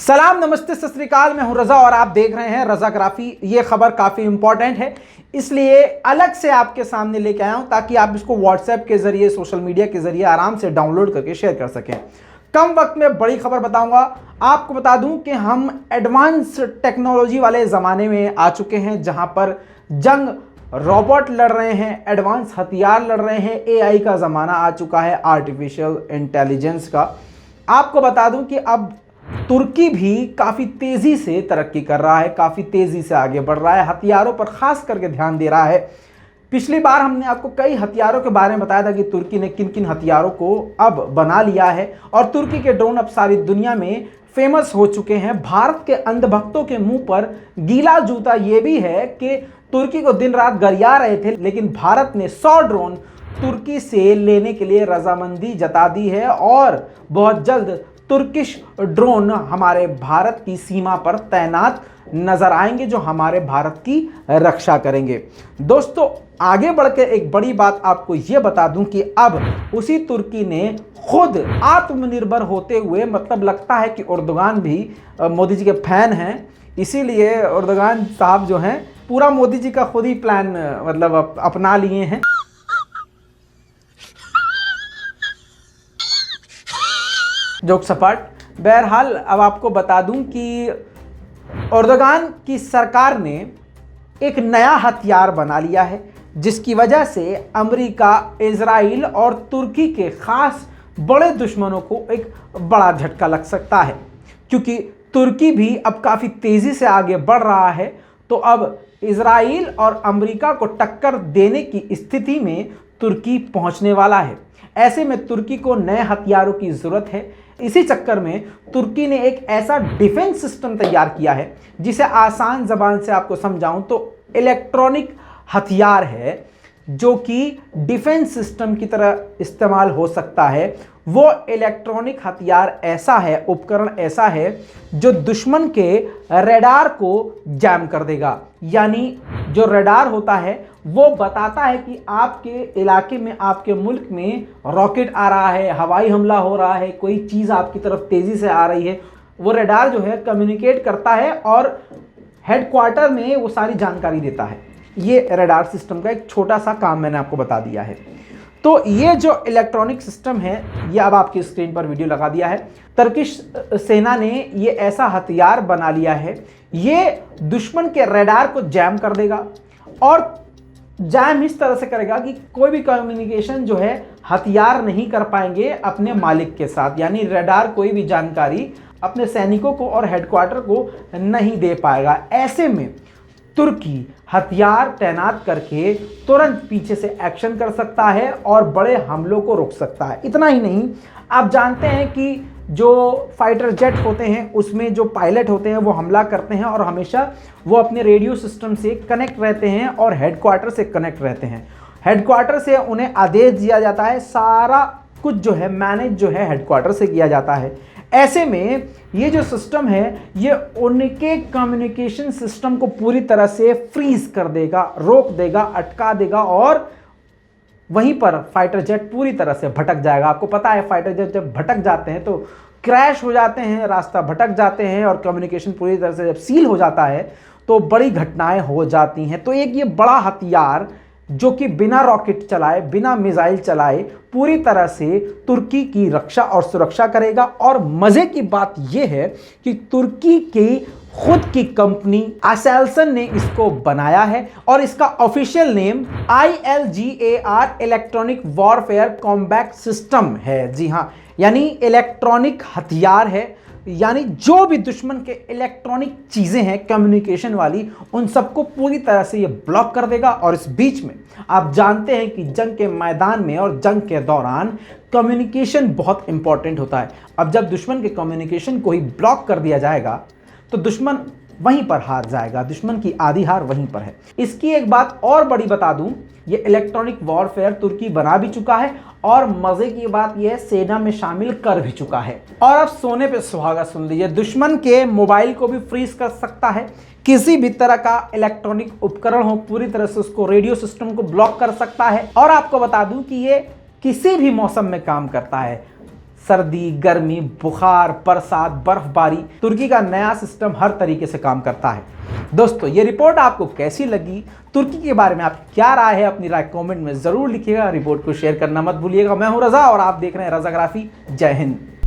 सलाम, नमस्ते, सत श्री अकाल। मैं हूं रजा और आप देख रहे हैं रजाग्राफी। ये खबर काफ़ी इंपॉर्टेंट है, इसलिए अलग से आपके सामने लेके आया हूं ताकि आप इसको व्हाट्सएप के जरिए, सोशल मीडिया के जरिए आराम से डाउनलोड करके शेयर कर सकें। कम वक्त में बड़ी खबर बताऊंगा। आपको बता दूं कि हम एडवांस टेक्नोलॉजी वाले ज़माने में आ चुके हैं, जहां पर जंग रोबोट लड़ रहे हैं, एडवांस हथियार लड़ रहे हैं, एआई का ज़माना आ चुका है, आर्टिफिशियल इंटेलिजेंस का। आपको बता दूं कि अब तुर्की भी काफ़ी तेज़ी से तरक्की कर रहा है, काफ़ी तेज़ी से आगे बढ़ रहा है, हथियारों पर खास करके ध्यान दे रहा है। पिछली बार हमने आपको कई हथियारों के बारे में बताया था कि तुर्की ने किन किन हथियारों को अब बना लिया है और तुर्की के ड्रोन अब सारी दुनिया में फेमस हो चुके हैं। भारत के अंधभक्तों के मुंह पर गीला जूता ये भी है कि तुर्की को दिन रात गरिया रहे थे, लेकिन भारत ने 100 ड्रोन तुर्की से लेने के लिए रजामंदी जता दी है और बहुत जल्द तुर्किश ड्रोन हमारे भारत की सीमा पर तैनात नजर आएंगे, जो हमारे भारत की रक्षा करेंगे। दोस्तों, आगे बढ़ के एक बड़ी बात आपको यह बता दूं कि अब उसी तुर्की ने खुद आत्मनिर्भर होते हुए, मतलब लगता है कि उर्दुगान भी मोदी जी के फैन हैं, इसीलिए उर्दुगान साहब जो हैं पूरा मोदी जी का खुद ही प्लान मतलब अपना लिए हैं। जोक सपाट। बहरहाल अब आपको बता दूं कि उर्दुगान की सरकार ने एक नया हथियार बना लिया है, जिसकी वजह से अमेरिका, इजराइल और तुर्की के खास बड़े दुश्मनों को एक बड़ा झटका लग सकता है, क्योंकि तुर्की भी अब काफ़ी तेज़ी से आगे बढ़ रहा है। तो अब इजराइल और अमेरिका को टक्कर देने की स्थिति में तुर्की पहुंचने वाला है। ऐसे में तुर्की को नए हथियारों की ज़रूरत है। इसी चक्कर में तुर्की ने एक ऐसा डिफेंस सिस्टम तैयार किया है, जिसे आसान ज़बान से आपको समझाऊं तो इलेक्ट्रॉनिक हथियार है, जो कि डिफेंस सिस्टम की तरह इस्तेमाल हो सकता है। वो इलेक्ट्रॉनिक हथियार ऐसा है, उपकरण ऐसा है जो दुश्मन के रडार को जैम कर देगा। यानी जो रडार होता है वो बताता है कि आपके इलाके में, आपके मुल्क में रॉकेट आ रहा है, हवाई हमला हो रहा है, कोई चीज़ आपकी तरफ तेज़ी से आ रही है। वो रडार जो है कम्युनिकेट करता है और हेडक्वार्टर में वो सारी जानकारी देता है। ये रडार सिस्टम का एक छोटा सा काम मैंने आपको बता दिया है। तो ये जो इलेक्ट्रॉनिक सिस्टम है, ये अब आपकी स्क्रीन पर वीडियो लगा दिया है। तुर्किश सेना ने ये ऐसा हथियार बना लिया है, ये दुश्मन के रडार को जैम कर देगा और जैम इस तरह से करेगा कि कोई भी कम्युनिकेशन जो है हथियार नहीं कर पाएंगे अपने मालिक के साथ। यानी रडार कोई भी जानकारी अपने सैनिकों को और हेडक्वार्टर को नहीं दे पाएगा। ऐसे में तुर्की हथियार तैनात करके तुरंत पीछे से एक्शन कर सकता है और बड़े हमलों को रोक सकता है। इतना ही नहीं, आप जानते हैं कि जो फाइटर जेट होते हैं उसमें जो पायलट होते हैं वो हमला करते हैं और हमेशा वो अपने रेडियो सिस्टम से कनेक्ट रहते हैं और हेडक्वार्टर से कनेक्ट रहते हैं। हेडक्वार्टर से उन्हें आदेश दिया जाता है, सारा कुछ जो है मैनेज जो है हेडक्वार्टर से किया जाता है। ऐसे में ये जो सिस्टम है ये उनके कम्युनिकेशन सिस्टम को पूरी तरह से फ्रीज कर देगा, रोक देगा, अटका देगा और वहीं पर फाइटर जेट पूरी तरह से भटक जाएगा। आपको पता है फाइटर जेट जब भटक जाते हैं तो क्रैश हो जाते हैं, रास्ता भटक जाते हैं और कम्युनिकेशन पूरी तरह से जब सील हो जाता है तो बड़ी घटनाएं हो जाती हैं। तो एक ये बड़ा हथियार जो कि बिना रॉकेट चलाए, बिना मिसाइल चलाए पूरी तरह से तुर्की की रक्षा और सुरक्षा करेगा। और मज़े की बात यह है कि तुर्की की खुद की कंपनी असेल्सन ने इसको बनाया है और इसका official name ILGAR electronic warfare combat system है। जी हाँ, यानी इलेक्ट्रॉनिक हथियार है, यानी जो भी दुश्मन के इलेक्ट्रॉनिक चीज़ें हैं कम्युनिकेशन वाली, उन सबको पूरी तरह से ये ब्लॉक कर देगा। और इस बीच में आप जानते हैं कि जंग के मैदान में और जंग के दौरान कम्युनिकेशन बहुत इंपॉर्टेंट होता है। अब जब दुश्मन के कम्युनिकेशन को ही ब्लॉक कर दिया जाएगा तो दुश्मन वहीं पर हार जाएगा, दुश्मन की आधी हार वहीं पर है। इसकी एक बात और बड़ी बता दूं, ये इलेक्ट्रॉनिक वॉरफेयर तुर्की बना भी चुका है और मजे की बात यह है सेना में शामिल कर भी चुका है। और अब सोने पे सुहागा सुन लीजिए, दुश्मन के मोबाइल को भी फ्रीज कर सकता है, किसी भी तरह का इलेक्ट्रॉनिक उपकरण हो पूरी तरह से उसको, रेडियो सिस्टम को ब्लॉक कर सकता है। और आपको बता दूं कि ये किसी भी मौसम में काम करता है, सर्दी, गर्मी, बुखार, बरसात, बर्फबारी, तुर्की का नया सिस्टम हर तरीके से काम करता है। दोस्तों, ये रिपोर्ट आपको कैसी लगी? तुर्की के बारे में आपकी क्या राय है? अपनी राय कमेंट में जरूर लिखिएगा। रिपोर्ट को शेयर करना मत भूलिएगा। मैं हूं रजा और आप देख रहे हैं रजाग्राफी। जय हिंद।